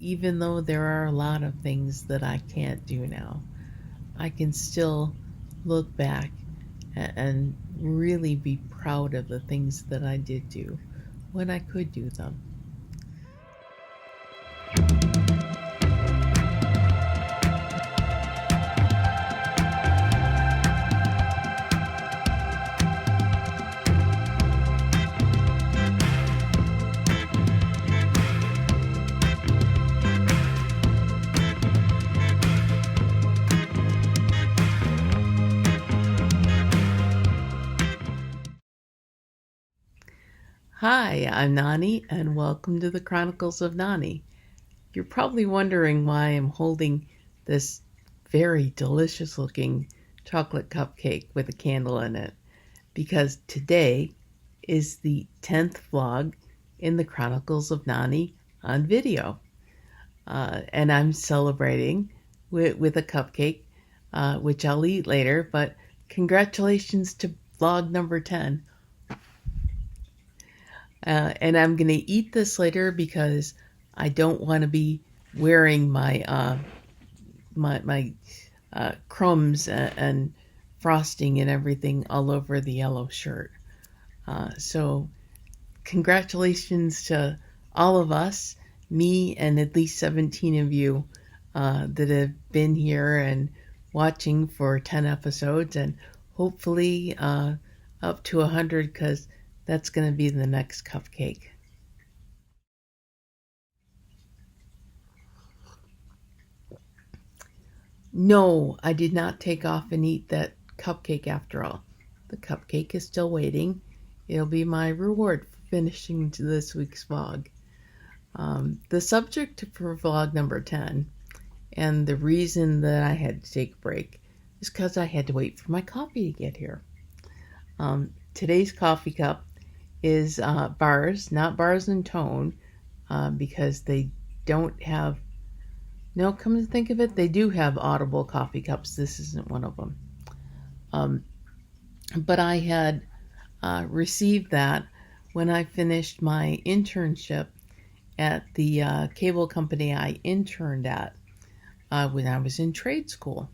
even though there are a lot of things that I can't do now, I can still look back and really be proud of the things that I did do when I could do them. Hi, I'm Nani, and welcome to the Chronicles of Nani. You're probably wondering why I'm holding this very delicious looking chocolate cupcake with a candle in it, because today is the 10th vlog in the Chronicles of Nani on video. And I'm celebrating with a cupcake, which I'll eat later, but congratulations to vlog number 10. And I'm going to eat this later because I don't want to be wearing my crumbs and frosting and everything all over the yellow shirt. So congratulations to all of us, me and at least 17 of you that have been here and watching for 10 episodes, and hopefully up to 100, because that's going to be the next cupcake. No, I did not take off and eat that cupcake after all. The cupcake is still waiting. It'll be my reward for finishing this week's vlog. The subject for vlog number 10, and the reason that I had to take a break, is because I had to wait for my coffee to get here. Today's coffee cup is bars, not bars and tone, because they don't have, no, come to think of it, they do have audible coffee cups. This isn't one of them. But I had received that when I finished my internship at the cable company I interned at when I was in trade school.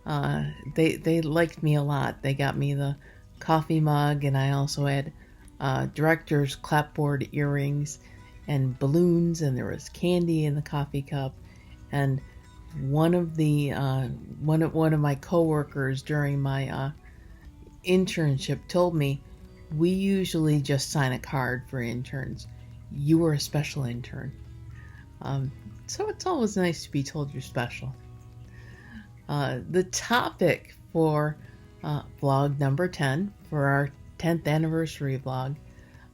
They liked me a lot. They got me the coffee mug, and I also had director's clapboard earrings and balloons, and there was candy in the coffee cup. And one of my coworkers during my internship told me, we usually just sign a card for interns. You were a special intern. So it's always nice to be told you're special. The topic for vlog number 10, for our 10th anniversary vlog,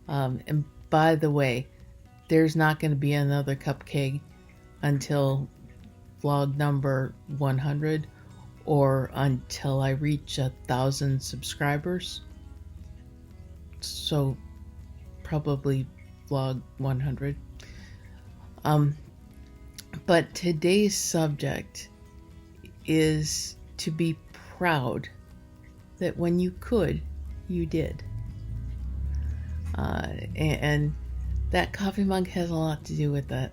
and by the way, there's not going to be another cupcake until vlog number 100, or until I reach 1,000 subscribers. So probably vlog 100. But today's subject is to be proud that when you could, you did. And that coffee mug has a lot to do with that.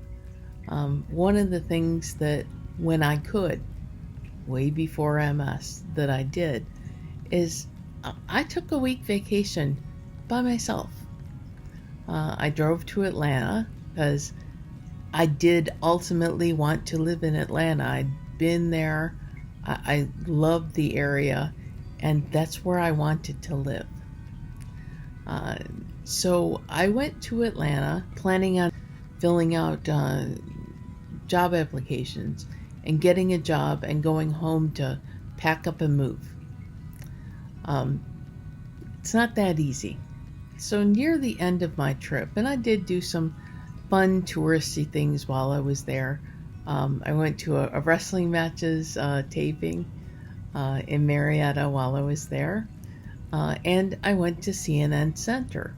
One of the things that when I could, way before MS, that I did, is I took a week vacation by myself. I drove to Atlanta because I did ultimately want to live in Atlanta. I'd been there. I loved the area, and that's where I wanted to live. So I went to Atlanta planning on filling out job applications and getting a job and going home to pack up and move. It's not that easy. So near the end of my trip, and I did do some fun touristy things while I was there. I went to a wrestling matches taping in Marietta while I was there. And I went to CNN Center.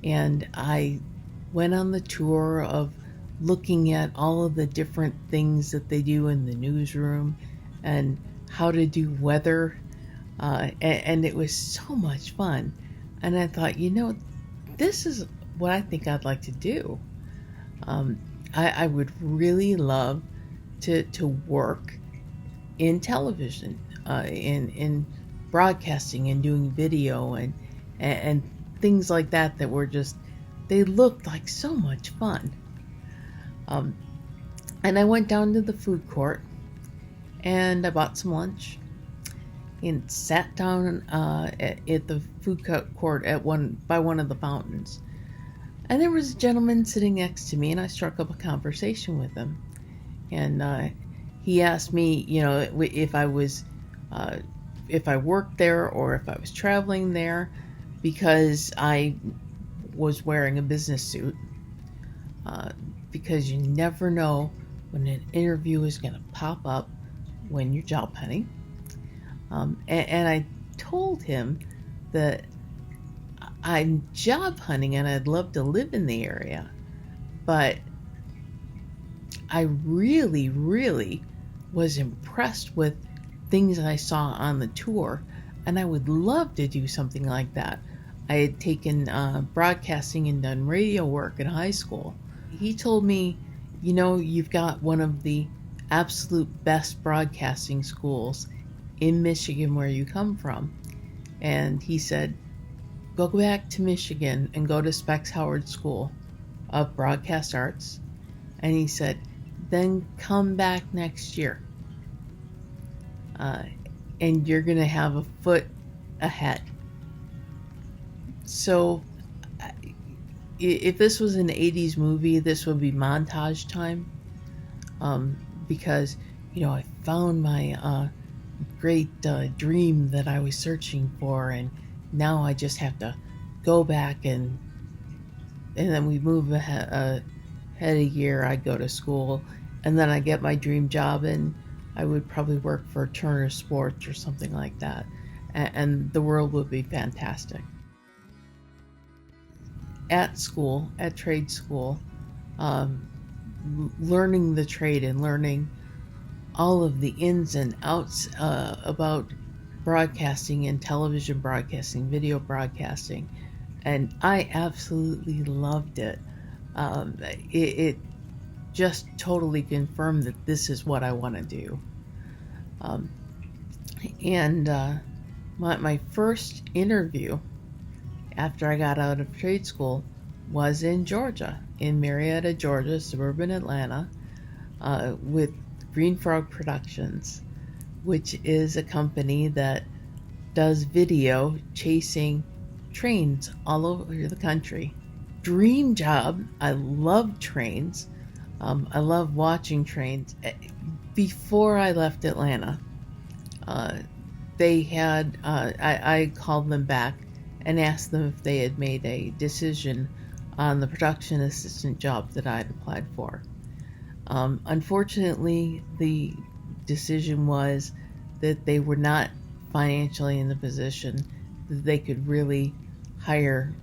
And I went on the tour of looking at all of the different things that they do in the newsroom and how to do weather. And it was so much fun. And I thought, this is what I think I'd like to do. I would really love to work in television, in broadcasting and doing video and things like that were just, they looked like so much fun. And I went down to the food court and I bought some lunch and sat down at the food court by one of the fountains. And there was a gentleman sitting next to me, and I struck up a conversation with him. And he asked me, if I worked there or if I was traveling there, because I was wearing a business suit. Because you never know when an interview is going to pop up when you're job hunting. And I told him that I'm job hunting and I'd love to live in the area, but I really, really was impressed with things I saw on the tour, and I would love to do something like that. I had taken broadcasting and done radio work in high school. He told me, you've got one of the absolute best broadcasting schools in Michigan where you come from. And he said, go back to Michigan and go to Specs Howard School of Broadcast Arts. And he said, then come back next year. And you're going to have a foot ahead. So if this was an 80s movie, this would be montage time. Because, I found my great dream that I was searching for, and now I just have to go back and then we move ahead a year. I go to school, and then I get my dream job, and I would probably work for Turner Sports or something like that, and the world would be fantastic. At school, at trade school, learning the trade and learning all of the ins and outs about broadcasting and television broadcasting, video broadcasting, and I absolutely loved it. It just totally confirmed that this is what I want to do. My first interview after I got out of trade school was in Georgia, in Marietta, Georgia, suburban Atlanta, with Green Frog Productions, which is a company that does video chasing trains all over the country. Dream job. I love trains. I love watching trains. Before I left Atlanta, they had, I called them back and asked them if they had made a decision on the production assistant job that I had applied for. Unfortunately, the decision was that they were not financially in the position that they could really hire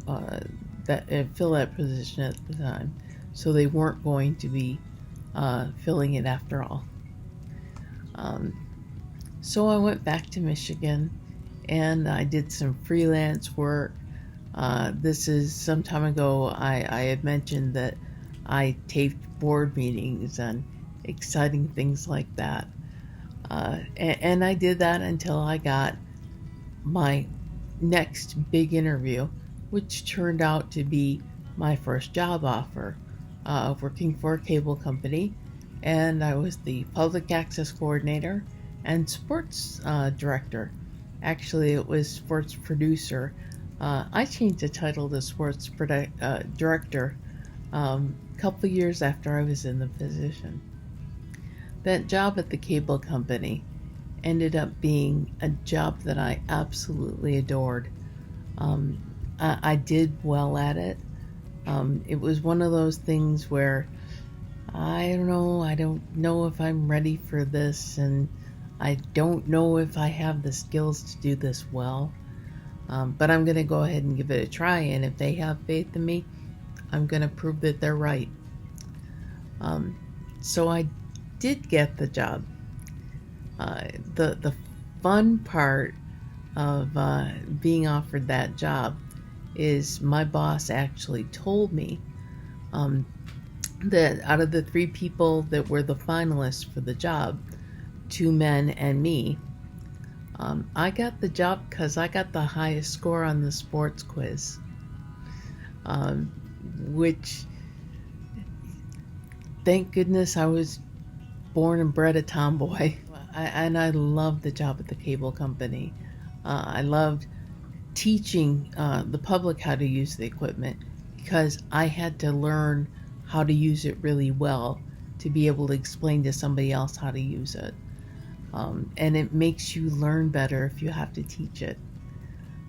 fill that position at the time, so they weren't going to be filling it after all. So I went back to Michigan and I did some freelance work. This is some time ago. I had mentioned that I taped board meetings and exciting things like that. And I did that until I got my next big interview, which turned out to be my first job offer, working for a cable company. And I was the public access coordinator and sports director. Actually, it was sports producer. I changed the title to sports director a couple years after I was in the position. That job at the cable company ended up being a job that I absolutely adored. I did well at it. It was one of those things where I don't know if I'm ready for this, and I don't know if I have the skills to do this well. But I'm going to go ahead and give it a try, and if they have faith in me, I'm going to prove that they're right. So I did get the job. The fun part of being offered that job is my boss actually told me that out of the 3 people that were the finalists for the job, 2 men and me, I got the job because I got the highest score on the sports quiz, which, thank goodness, I was born and bred a tomboy. And I loved the job at the cable company. I loved teaching the public how to use the equipment because I had to learn how to use it really well to be able to explain to somebody else how to use it. And it makes you learn better if you have to teach it.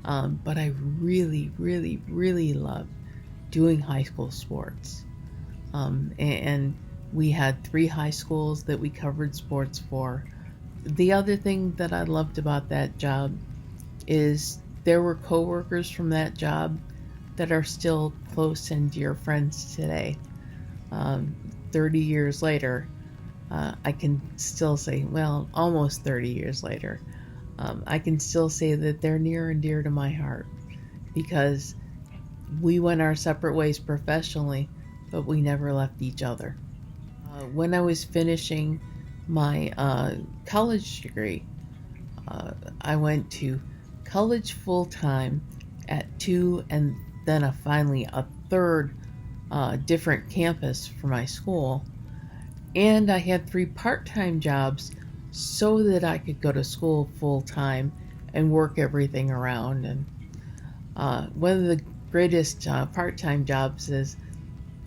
But I really, really, really loved doing high school sports. And we had 3 high schools that we covered sports for. The other thing that I loved about that job is there were coworkers from that job that are still close and dear friends today. 30 years later, I can still say, well, almost 30 years later, I can still say that they're near and dear to my heart because we went our separate ways professionally, but we never left each other. When I was finishing my college degree, I went to college full-time at 2 and then finally a third different campus for my school. And I had 3 part-time jobs so that I could go to school full-time and work everything around. And one of the greatest part-time jobs is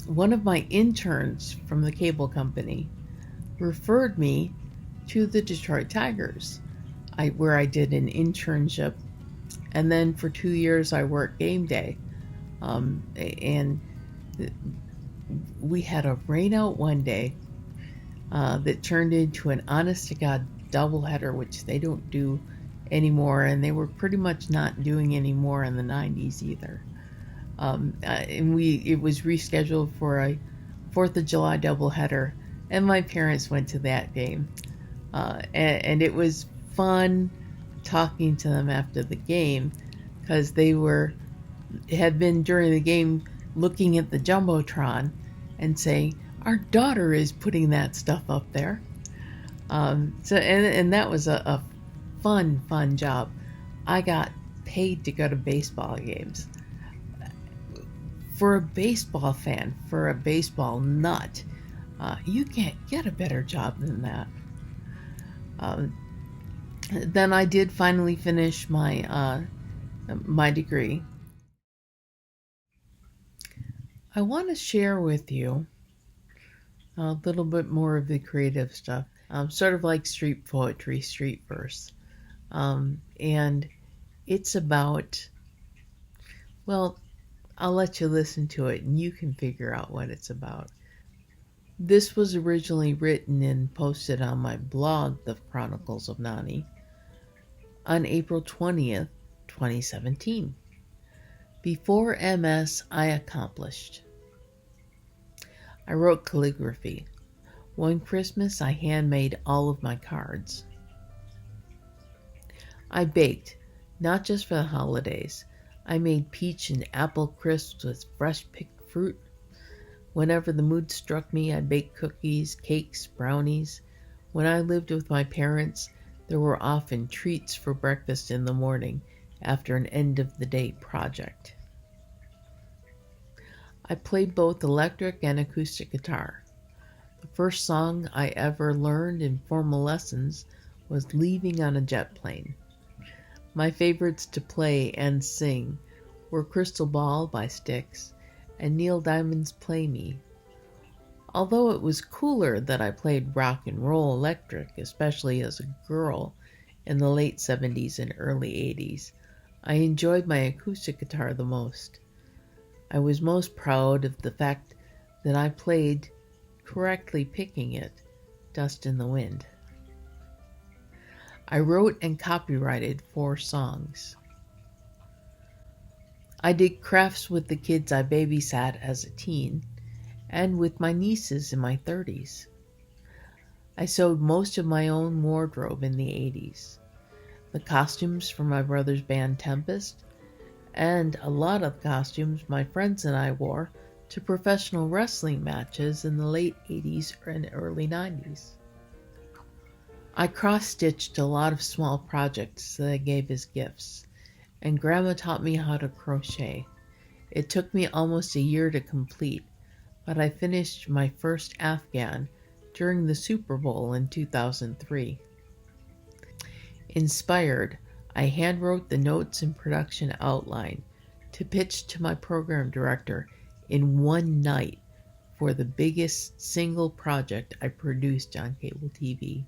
one of my interns from the cable company referred me to the Detroit Tigers, where I did an internship. And then for 2 years I worked game day. And we had a rainout one day that turned into an honest-to-God doubleheader, which they don't do anymore, and they were pretty much not doing anymore in the 90s either. And it was rescheduled for a 4th of July doubleheader, and my parents went to that game. And it was fun talking to them after the game because they had been during the game looking at the Jumbotron and saying, our daughter is putting that stuff up there. And that was a fun job. I got paid to go to baseball games. For a baseball fan, for a baseball nut, you can't get a better job than that. Then I did finally finish my degree. I want to share with you a little bit more of the creative stuff, sort of like street poetry, street verse. And it's about, well, I'll let you listen to it and you can figure out what it's about. This was originally written and posted on my blog, The Chronicles of Nani, on April 20th, 2017. Before MS, I accomplished. I wrote calligraphy. One Christmas, I handmade all of my cards. I baked, not just for the holidays. I made peach and apple crisps with fresh picked fruit. Whenever the mood struck me, I baked cookies, cakes, brownies. When I lived with my parents, there were often treats for breakfast in the morning after an end-of-the-day project. I played both electric and acoustic guitar. The first song I ever learned in formal lessons was Leaving on a Jet Plane. My favorites to play and sing were Crystal Ball by Styx and Neil Diamond's Play Me. Although it was cooler that I played rock and roll electric, especially as a girl in the late 70s and early 80s, I enjoyed my acoustic guitar the most. I was most proud of the fact that I played, correctly picking it, Dust in the Wind. I wrote and copyrighted 4 songs. I did crafts with the kids I babysat as a teen and with my nieces in my 30s. I sewed most of my own wardrobe in the 80s. The costumes for my brother's band Tempest and a lot of costumes my friends and I wore to professional wrestling matches in the late 80s and early 90s. I cross-stitched a lot of small projects that I gave as gifts, and Grandma taught me how to crochet. It took me almost a year to complete, but I finished my first Afghan during the Super Bowl in 2003. Inspired, I handwrote the notes and production outline to pitch to my program director in one night for the biggest single project I produced on cable TV.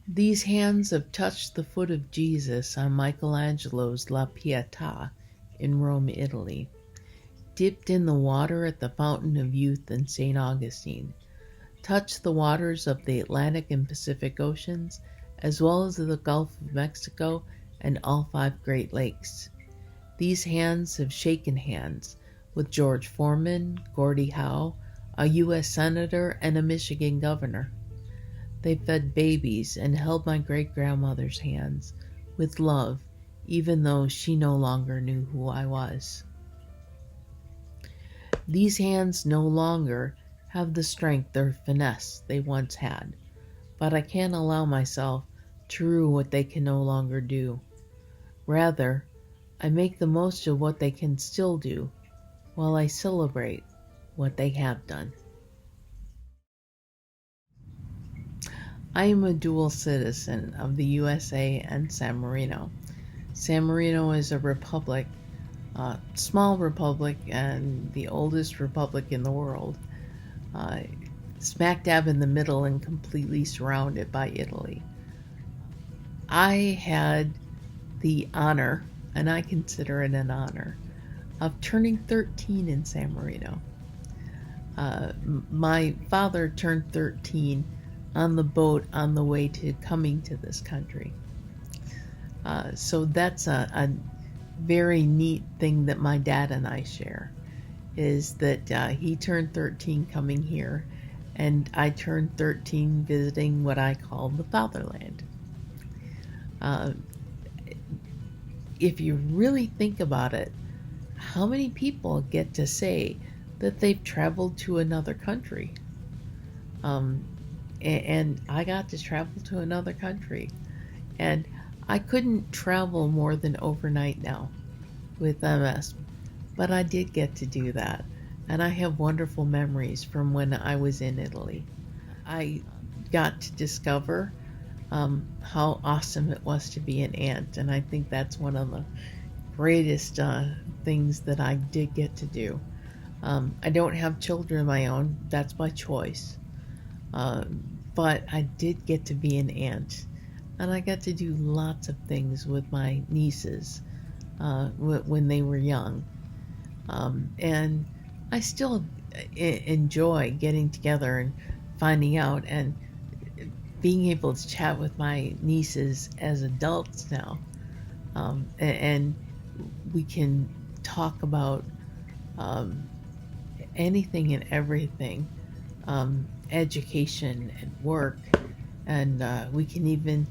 These hands have touched the foot of Jesus on Michelangelo's La Pietà in Rome, Italy, dipped in the water at the Fountain of Youth in St. Augustine, touched the waters of the Atlantic and Pacific Oceans, as well as the Gulf of Mexico and all 5 Great Lakes. These hands have shaken hands with George Foreman, Gordie Howe, a U.S. Senator, and a Michigan governor. They fed babies and held my great-grandmother's hands with love, even though she no longer knew who I was. These hands no longer have the strength or finesse they once had, but I can't allow myself to rue what they can no longer do. Rather, I make the most of what they can still do, while I celebrate what they have done. I am a dual citizen of the USA and San Marino. San Marino is a republic, small republic, and the oldest republic in the world, smack dab in the middle and completely surrounded by Italy. I had the honor, and I consider it an honor, of turning 13 in San Marino. My father turned 13 on the boat on the way to coming to this country. So that's a very neat thing that my dad and I share, is that he turned 13 coming here, and I turned 13 visiting what I call the fatherland. If you really think about it, how many people get to say that they've traveled to another country? And I got to travel to another country, and I couldn't travel more than overnight now with MS, but I did get to do that, and I have wonderful memories from when I was in Italy. I got to discover how awesome it was to be an aunt, and I think that's one of the greatest things that I did get to do. I don't have children of my own, that's by choice. But I did get to be an aunt, and I got to do lots of things with my nieces when they were young. And I still enjoy getting together and finding out and being able to chat with my nieces as adults now. And we can talk about anything and everything. Education and work, and we can even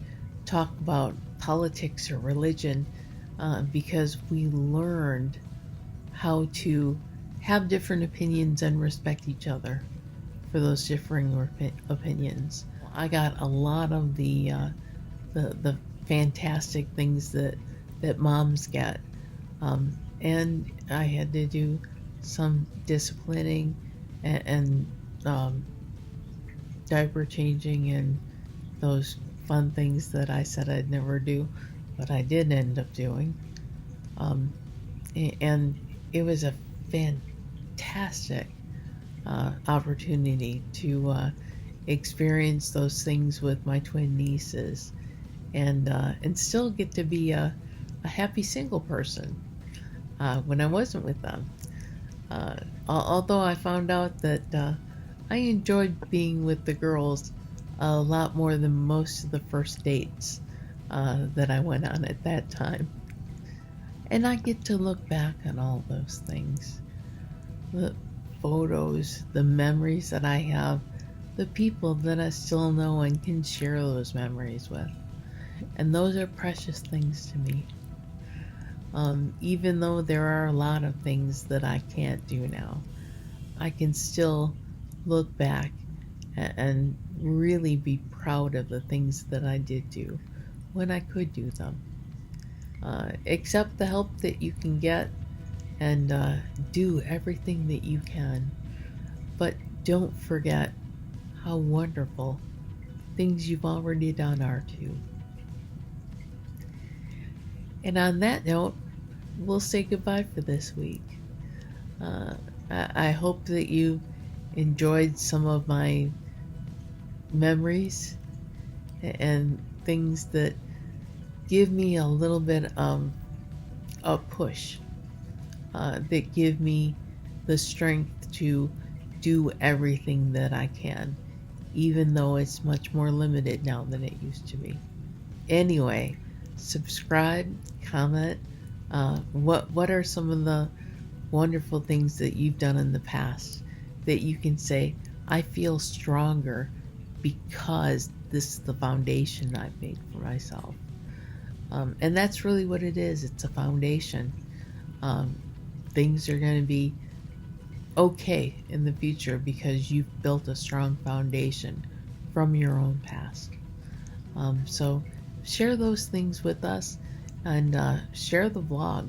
talk about politics or religion because we learned how to have different opinions and respect each other for those differing opinions. I got a lot of the fantastic things that moms get, and I had to do some disciplining and diaper changing and those fun things that I said I'd never do, but I did end up doing. And it was a fantastic opportunity to experience those things with my twin nieces, and still get to be a happy single person when I wasn't with them. Although I found out that I enjoyed being with the girls a lot more than most of the first dates that I went on at that time. And I get to look back on all those things. The photos, the memories that I have, the people that I still know and can share those memories with. And those are precious things to me. Even though there are a lot of things that I can't do now, I can still look back and really be proud of the things that I did do when I could do them. Accept the help that you can get and do everything that you can. But don't forget how wonderful things you've already done are too. And on that note, we'll say goodbye for this week. Uh, I hope that you enjoyed some of my memories and things that give me a little bit of a push, that give me the strength to do everything that I can, even though it's much more limited now than it used to be. Anyway, subscribe, comment. What are some of the wonderful things that you've done in the past that you can say, I feel stronger because this is the foundation I've made for myself. And that's really what it is. It's a foundation. Things are going to be okay in the future because you've built a strong foundation from your own past. So share those things with us, and share the vlog,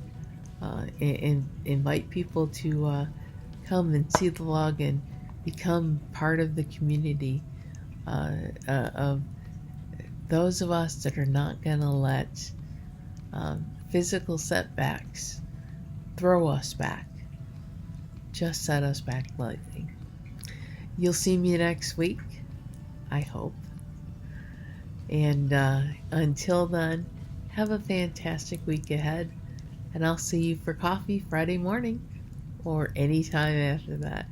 and invite people to come and see the vlog and become part of the community of those of us that are not going to let physical setbacks throw us back, just set us back slightly. You'll see me next week, I hope. And until then, have a fantastic week ahead, and I'll see you for coffee Friday morning or any time after that.